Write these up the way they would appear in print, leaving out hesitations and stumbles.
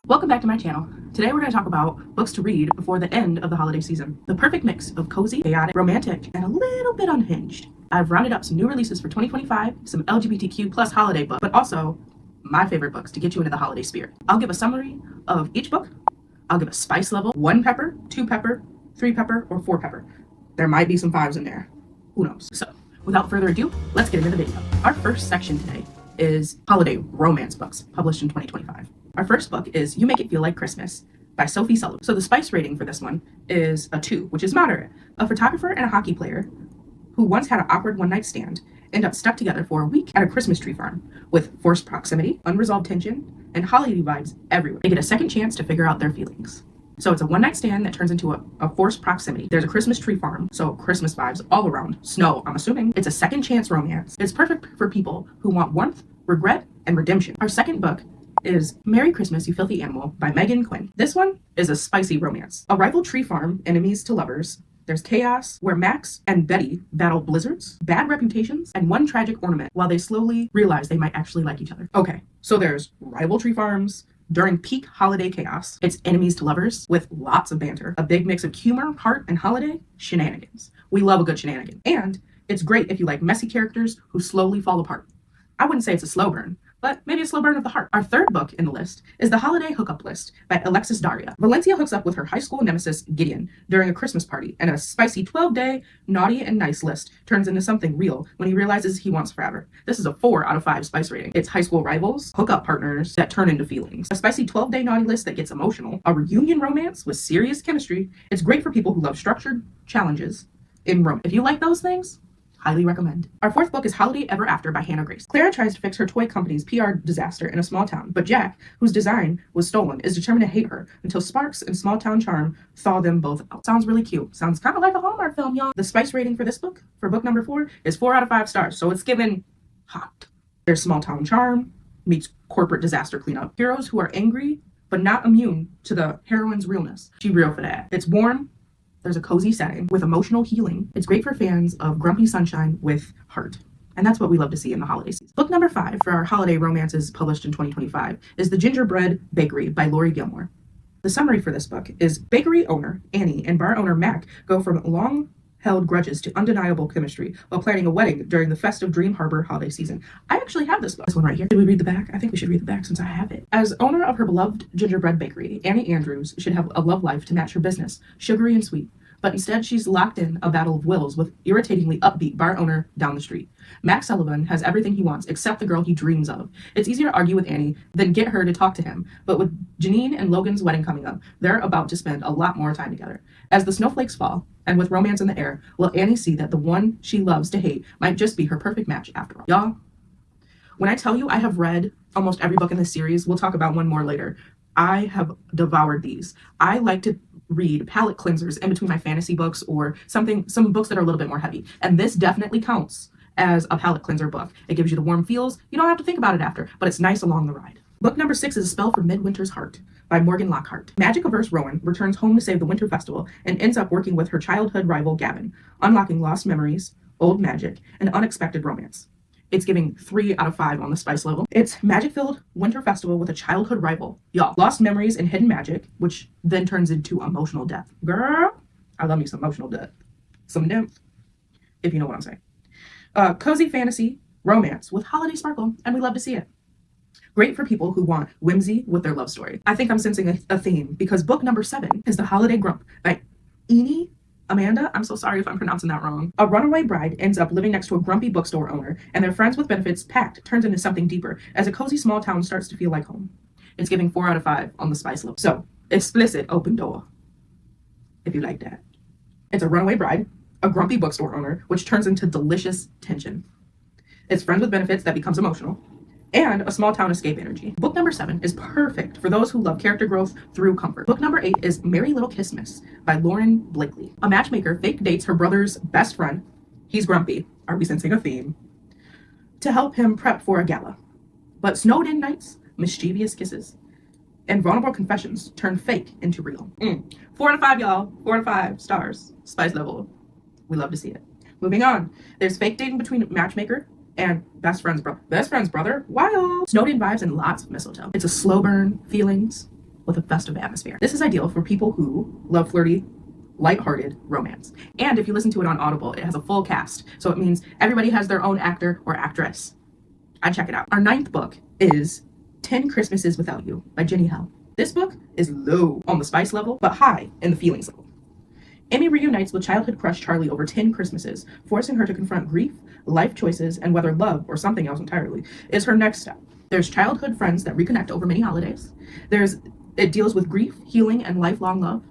Welcome back to my channel. Today we're going to talk about books to read before the end of the holiday season. The perfect mix of cozy, chaotic, romantic, and a little bit unhinged. I've rounded up some new releases for 2025, some LGBTQ plus holiday books, but also my favorite books to get you into the holiday spirit. I'll give a summary of each book. I'll give a spice level, 1 pepper, 2 pepper, 3 pepper, or 4 pepper. There might be some 5s in there. Who knows? So without further ado, let's get into the video. Our first section today is holiday romance books published in 2025. Our first book is You Make It Feel Like Christmas by Sophie Sullivan. So the spice rating for this one is a 2, which is moderate. A photographer and a hockey player who once had an awkward one-night stand end up stuck together for a week at a Christmas tree farm with forced proximity, unresolved tension, and holiday vibes everywhere. They get a second chance to figure out their feelings. So it's a one-night stand that turns into a forced proximity. There's a Christmas tree farm, so Christmas vibes all around. Snow, I'm assuming. It's a second chance romance. It's perfect for people who want warmth, regret, and redemption. Our second book is Merry Christmas, You Filthy Animal by Megan Quinn. This one is a spicy romance. A rival tree farm, enemies to lovers. There's chaos where Max and Betty battle blizzards, bad reputations, and one tragic ornament while they slowly realize they might actually like each other. Okay, so there's rival tree farms during peak holiday chaos. It's enemies to lovers with lots of banter. A big mix of humor, heart, and holiday shenanigans. We love a good shenanigan. And it's great if you like messy characters who slowly fall apart. I wouldn't say it's a slow burn, but maybe a slow burn of the heart. Our third book in the list is The Holiday Hookup List by Alexis Daria. Valencia hooks up with her high school nemesis Gideon during a Christmas party, and a spicy 12-day naughty and nice list turns into something real when he realizes he wants forever. This is a 4 out of 5 spice rating. It's high school rivals, hookup partners that turn into feelings. A spicy 12-day naughty list that gets emotional. A reunion romance with serious chemistry. It's great for people who love structured challenges in romance. If you like those things, highly recommend. Our fourth book is Holiday Ever After by Hannah Grace. Clara tries to fix her toy company's PR disaster in a small town, but Jack, whose design was stolen, is determined to hate her until sparks and small town charm thaw them both out. Sounds really cute. Sounds kind of like a Hallmark film, y'all. The spice rating for this book, for book number 4, is 4 out of 5 stars, so it's given hot. There's small town charm meets corporate disaster cleanup. Heroes who are angry but not immune to the heroine's realness. She real for that. It's warm. There's a cozy setting with emotional healing. It's great for fans of grumpy sunshine with heart. And that's what we love to see in the holiday season. Book number 5 for our holiday romances published in 2025 is The Gingerbread Bakery by Lori Gilmore. The summary for this book is bakery owner Annie and bar owner Mac go from long-held grudges to undeniable chemistry while planning a wedding during the festive Dream Harbor holiday season. I actually have this book. This one right here. Should we read the back? I think we should read the back since I have it. As owner of her beloved gingerbread bakery, Annie Andrews should have a love life to match her business, sugary and sweet. But instead, she's locked in a battle of wills with irritatingly upbeat bar owner down the street. Max Sullivan has everything he wants except the girl he dreams of. It's easier to argue with Annie than get her to talk to him. But with Janine and Logan's wedding coming up, they're about to spend a lot more time together. As the snowflakes fall, and with romance in the air, will Annie see that the one she loves to hate might just be her perfect match after all. Y'all, when I tell you I have read almost every book in this series, we'll talk about one more later. I have devoured these. I like to read palette cleansers in between my fantasy books or some books that are a little bit more heavy. And this definitely counts as a palette cleanser book. It gives you the warm feels. You don't have to think about it after, but it's nice along the ride. Book number 6 is A Spell for Midwinter's Heart by Morgan Lockhart. Magic-averse Rowan returns home to save the Winter Festival and ends up working with her childhood rival Gavin, unlocking lost memories, old magic, and unexpected romance. It's giving 3 out of 5 on the spice level. It's magic-filled winter festival with a childhood rival. Y'all, lost memories and hidden magic, which then turns into emotional depth. Girl, I love me some emotional depth. Some depth, if you know what I'm saying. Cozy fantasy, romance with holiday sparkle, and we love to see it. Great for people who want whimsy with their love story. I think I'm sensing a theme because book number 7 is The Holiday Grump by Eni Amanda, I'm so sorry if I'm pronouncing that wrong. A runaway bride ends up living next to a grumpy bookstore owner, and their friends with benefits pact turns into something deeper as a cozy small town starts to feel like home. It's giving 4 out of 5 on the spice level. So, explicit open door, if you like that. It's a runaway bride, a grumpy bookstore owner, which turns into delicious tension. It's friends with benefits that becomes emotional, and a small town escape energy. Book number 7 is perfect for those who love character growth through comfort. Book number 8 is Merry Little Christmas by Lauren Blakely. A matchmaker fake dates her brother's best friend. He's grumpy. Are we sensing a theme? To help him prep for a gala. But snowed in nights, mischievous kisses, and vulnerable confessions turn fake into real. 4 out of 5, y'all. 4 out of 5 stars. Spice level. We love to see it. Moving on. There's fake dating between matchmaker and best friend's brother. Wild. Snowed in vibes and lots of mistletoe. It's a slow burn, feelings, with a festive atmosphere. This is ideal for people who love flirty, lighthearted romance. And if you listen to it on Audible, it has a full cast. So it means everybody has their own actor or actress. I'd check it out. Our 9th book is 10 Christmases Without You by Jenny Hell. This book is low on the spice level, but high in the feelings level. Amy reunites with childhood crush Charlie over 10 Christmases, forcing her to confront grief, life choices, and whether love, or something else entirely, is her next step. There's childhood friends that reconnect over many holidays. It deals with grief, healing, and lifelong love.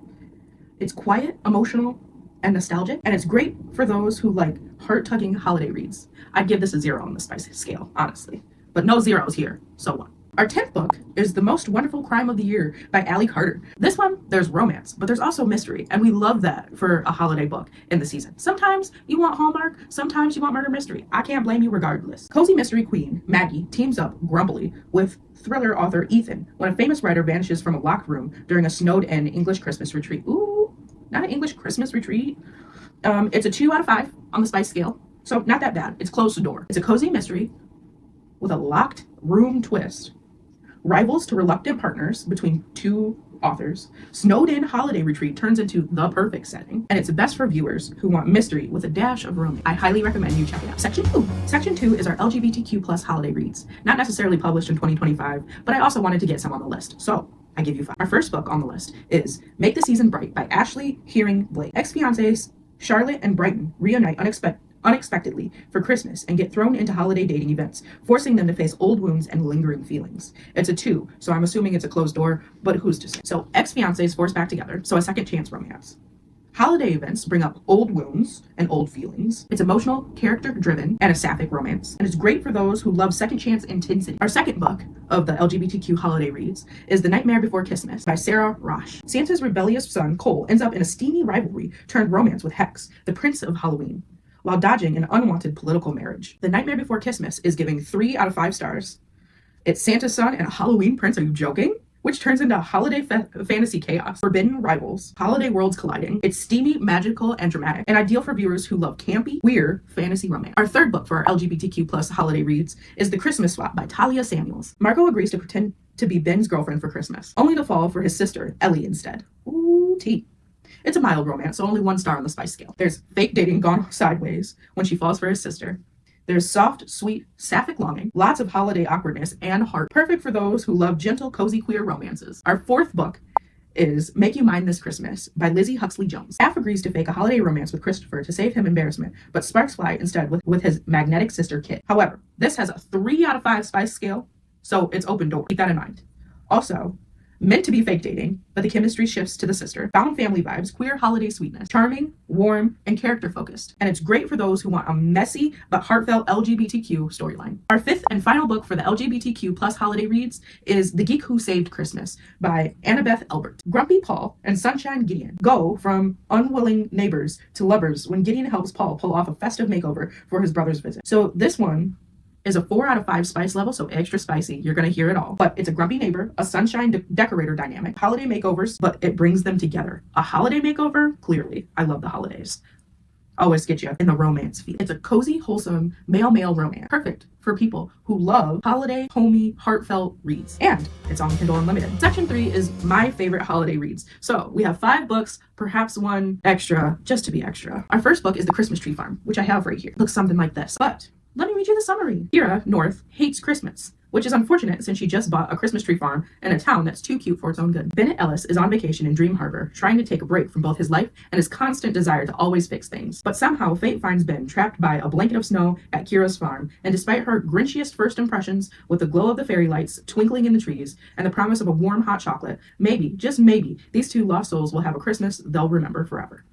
It's quiet, emotional, and nostalgic, and it's great for those who like heart-tugging holiday reads. I'd give this a 0 on the spice scale, honestly. But no zeros here, so what? Our 10th book is The Most Wonderful Crime of the Year by Allie Carter. This one, there's romance, but there's also mystery, and we love that for a holiday book in the season. Sometimes you want Hallmark, sometimes you want murder mystery. I can't blame you regardless. Cozy mystery queen Maggie teams up grumpily with thriller author Ethan when a famous writer vanishes from a locked room during a snowed-in English Christmas retreat. Ooh, not an English Christmas retreat. It's a 2 out of 5 on the spice scale, so not that bad. It's closed the door. It's a cozy mystery with a locked room twist. Rivals to reluctant partners between two authors, snowed-in holiday retreat turns into the perfect setting, and it's best for viewers who want mystery with a dash of romance. I highly recommend you check it out. Section 2. Section 2 is our LGBTQ plus holiday reads. Not necessarily published in 2025, but I also wanted to get some on the list, so I give you 5. Our first book on the list is Make the Season Bright by Ashley Hearing Blake. Ex-fiancés Charlotte and Brighton reunite unexpectedly for Christmas and get thrown into holiday dating events, forcing them to face old wounds and lingering feelings. It's a 2, so I'm assuming it's a closed door, but who's to say? So ex-fiancés forced back together, so a second chance romance. Holiday events bring up old wounds and old feelings. It's emotional, character-driven, and a sapphic romance. And it's great for those who love second chance intensity. Our second book of the LGBTQ holiday reads is The Nightmare Before Christmas by Sarah Rosh. Santa's rebellious son, Cole, ends up in a steamy rivalry turned romance with Hex, the Prince of Halloween, while dodging an unwanted political marriage. The Nightmare Before Christmas is giving 3 out of 5 stars. It's Santa's son and a Halloween prince, are you joking? Which turns into holiday fantasy chaos. Forbidden rivals, holiday worlds colliding. It's steamy, magical, and dramatic, and ideal for viewers who love campy, weird fantasy romance. Our third book for our LGBTQ plus holiday reads is The Christmas Swap by Talia Samuels. Marco agrees to pretend to be Ben's girlfriend for Christmas, only to fall for his sister, Ellie, instead. Ooh, tea. It's a mild romance, so only 1 star on the spice scale. There's fake dating gone sideways when she falls for his sister. There's soft, sweet, sapphic longing, lots of holiday awkwardness and heart, perfect for those who love gentle, cozy queer romances. Our 4th book is Make You Mine This Christmas by Lizzie Huxley Jones. Aff agrees to fake a holiday romance with Christopher to save him embarrassment, but sparks fly instead with his magnetic sister Kit. However, this has a 3 out of 5 spice scale, so it's open door. Keep that in mind. Also, meant to be fake dating, but the chemistry shifts to the sister. Found family vibes, queer holiday sweetness, charming, warm, and character focused. And it's great for those who want a messy but heartfelt LGBTQ storyline. Our 5th and final book for the LGBTQ plus holiday reads is The Geek Who Saved Christmas by Annabeth Elbert. Grumpy Paul and Sunshine Gideon go from unwilling neighbors to lovers when Gideon helps Paul pull off a festive makeover for his brother's visit. So this one is a 4 out of 5 spice level, so extra spicy. You're going to hear it all. But it's a grumpy neighbor, a sunshine decorator dynamic, holiday makeovers, but it brings them together. A holiday makeover? Clearly. I love the holidays. Always get you in the romance feel. It's a cozy, wholesome, male-male romance. Perfect for people who love holiday, homey, heartfelt reads. And it's on Kindle Unlimited. Section 3 is my favorite holiday reads. So we have 5 books, perhaps 1 extra, just to be extra. Our first book is The Christmas Tree Farm, which I have right here. Looks something like this. But let me read you the summary. Kira North hates Christmas, which is unfortunate since she just bought a Christmas tree farm in a town that's too cute for its own good. Bennett Ellis is on vacation in Dream Harbor, trying to take a break from both his life and his constant desire to always fix things. But somehow fate finds Ben trapped by a blanket of snow at Kira's farm, and despite her grinchiest first impressions, with the glow of the fairy lights twinkling in the trees and the promise of a warm hot chocolate, maybe, just maybe, these 2 lost souls will have a Christmas they'll remember forever.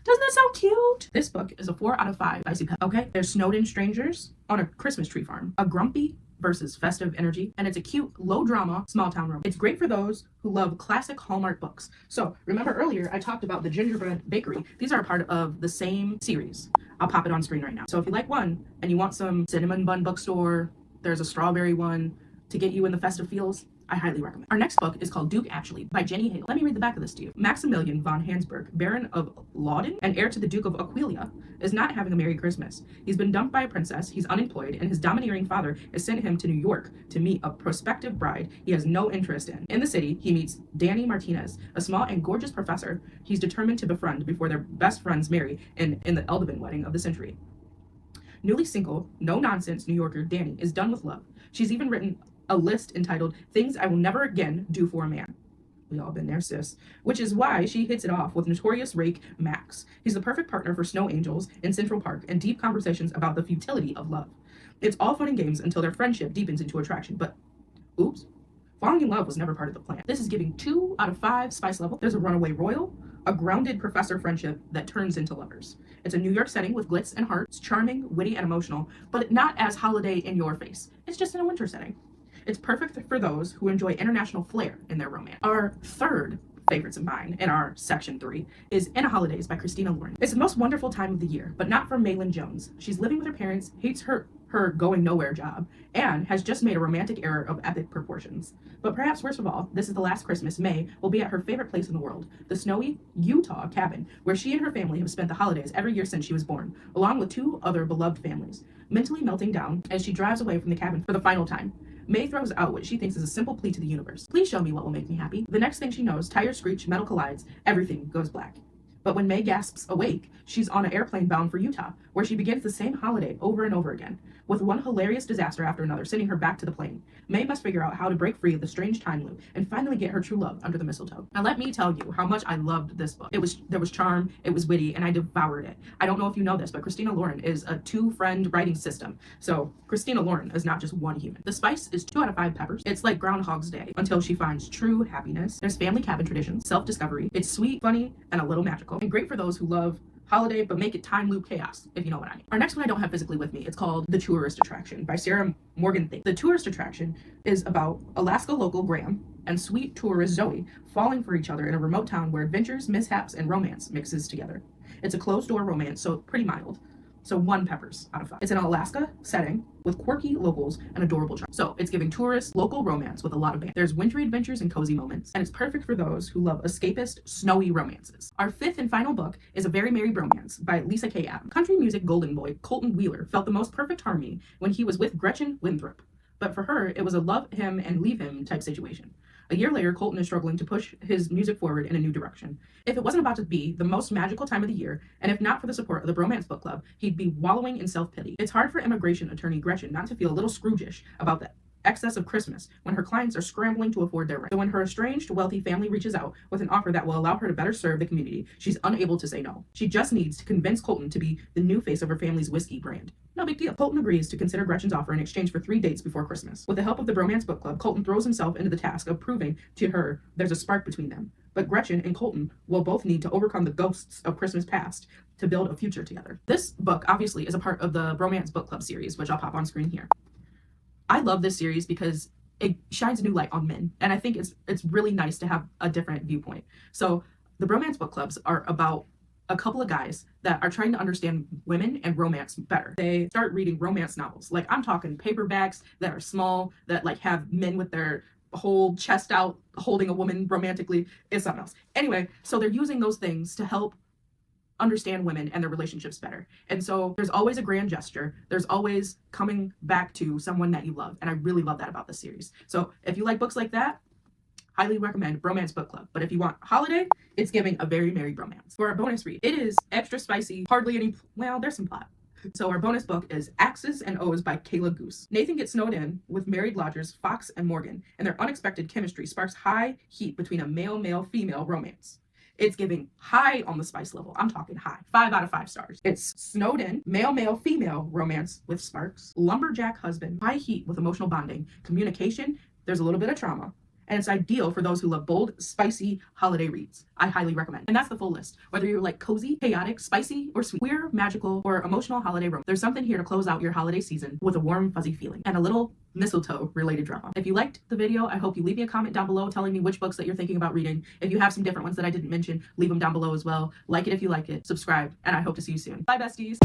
Doesn't that sound cute? This book is a 4 out of 5 spicy pet. Okay, there's snowed-in strangers on a Christmas tree farm, a grumpy versus festive energy, and it's a cute, low-drama, small-town romance. It's great for those who love classic Hallmark books. So, remember earlier I talked about the Gingerbread Bakery. These are a part of the same series. I'll pop it on screen right now. So if you like one, and you want some cinnamon bun bookstore, there's a strawberry one to get you in the festive feels, I highly recommend. Our next book is called Duke Actually by Jenny Hale. Let me read the back of this to you. Maximilian von Hansberg, Baron of Lauden and heir to the Duke of Aquileia, is not having a Merry Christmas. He's been dumped by a princess, he's unemployed, and his domineering father has sent him to New York to meet a prospective bride he has no interest in. In the city, he meets Danny Martinez, a small and gorgeous professor he's determined to befriend before their best friends marry in the Eldevin wedding of the century. Newly single, no-nonsense New Yorker Danny is done with love. She's even written a list entitled Things I Will Never Again Do for a Man. We all been there, sis. Which is why she hits it off with notorious rake Max. He's the perfect partner for snow angels in Central Park and deep conversations about the futility of love. It's all fun and games until their friendship deepens into attraction, but oops, falling in love was never part of the plan. This is giving 2 out of 5 spice level. There's a runaway royal, a grounded professor friendship that turns into lovers. It's a New York setting with glitz and heart. It's charming, witty, and emotional, but not as holiday in your face. It's just in a winter setting. It's perfect for those who enjoy international flair in their romance. Our third favorites of mine in our section 3 is In a Holidays by Christina Lauren. It's the most wonderful time of the year, but not for Maylin Jones. She's living with her parents, hates her going nowhere job, and has just made a romantic error of epic proportions. But perhaps worst of all, this is the last Christmas May will be at her favorite place in the world, the snowy Utah cabin, where she and her family have spent the holidays every year since she was born, along with 2 other beloved families, mentally melting down as she drives away from the cabin for the final time. May throws out what she thinks is a simple plea to the universe. Please show me what will make me happy. The next thing she knows, tires screech, metal collides, everything goes black. But when May gasps awake, she's on an airplane bound for Utah, where she begins the same holiday over and over again, with one hilarious disaster after another sending her back to the plane. May must figure out how to break free of the strange time loop and finally get her true love under the mistletoe. Now let me tell you how much I loved this book. There was charm, it was witty, and I devoured it. I don't know if you know this, but Christina Lauren is a 2-friend writing system. So Christina Lauren is not just one human. The spice is 2 out of 5 peppers. It's like Groundhog's Day until she finds true happiness. There's family cabin traditions, self-discovery. It's sweet, funny, and a little magical. And great for those who love holiday, but make it time loop chaos, if you know what I mean. Our next one I don't have physically with me. It's called The Tourist Attraction by Sarah Morgan-Thing. The Tourist Attraction is about Alaska local Graham and sweet tourist Zoe falling for each other in a remote town where adventures, mishaps, and romance mixes together. It's a closed-door romance, so pretty mild. So 1 peppers out of 5. It's an Alaska setting with quirky locals and adorable charm. So it's giving tourist local romance with a lot of banter. There's wintry adventures and cozy moments, and it's perfect for those who love escapist, snowy romances. Our 5th and final book is A Very Merry Bromance by Lisa K. Adams. Country music golden boy Colton Wheeler felt the most perfect harmony when he was with Gretchen Winthrop. But for her, it was a love him and leave him type situation. A year later, Colton is struggling to push his music forward in a new direction. If it wasn't about to be the most magical time of the year, and if not for the support of the Bromance Book Club, he'd be wallowing in self-pity. It's hard for immigration attorney Gretchen not to feel a little Scrooge-ish about the excess of Christmas when her clients are scrambling to afford their rent. So when her estranged, wealthy family reaches out with an offer that will allow her to better serve the community, she's unable to say no. She just needs to convince Colton to be the new face of her family's whiskey brand. No big deal. Colton agrees to consider Gretchen's offer in exchange for 3 dates before Christmas. With the help of the Bromance Book Club, Colton throws himself into the task of proving to her there's a spark between them. But Gretchen and Colton will both need to overcome the ghosts of Christmas past to build a future together. This book, obviously, is a part of the Bromance Book Club series, which I'll pop on screen here. I love this series because it shines a new light on men, and I think it's really nice to have a different viewpoint. So the Bromance Book Clubs are about a couple of guys that are trying to understand women and romance better. They start reading romance novels. Like, I'm talking paperbacks that are small, that like have men with their whole chest out holding a woman romantically. It's something else. Anyway, so they're using those things to help understand women and their relationships better. And so there's always a grand gesture. There's always coming back to someone that you love. And I really love that about this series. So if you like books like that, highly recommend Bromance Book Club. But if you want holiday, it's giving A Very Merry Bromance. For our bonus read, it is extra spicy, hardly any, well, there's some plot. So our bonus book is Axes and O's by Kayla Goose. Nathan gets snowed in with married lodgers Fox and Morgan, and their unexpected chemistry sparks high heat between a male-female romance. It's giving high on the spice level. I'm talking high. 5 out of 5 stars. It's snowed in, male-female romance with sparks, lumberjack husband, high heat with emotional bonding, communication, there's a little bit of trauma, and it's ideal for those who love bold, spicy holiday reads. I highly recommend. And that's the full list. Whether you're like cozy, chaotic, spicy, or sweet, queer, magical, or emotional holiday romance, there's something here to close out your holiday season with a warm, fuzzy feeling and a little mistletoe-related drama. If you liked the video, I hope you leave me a comment down below telling me which books that you're thinking about reading. If you have some different ones that I didn't mention, leave them down below as well. Like it if you like it, subscribe, and I hope to see you soon. Bye, besties.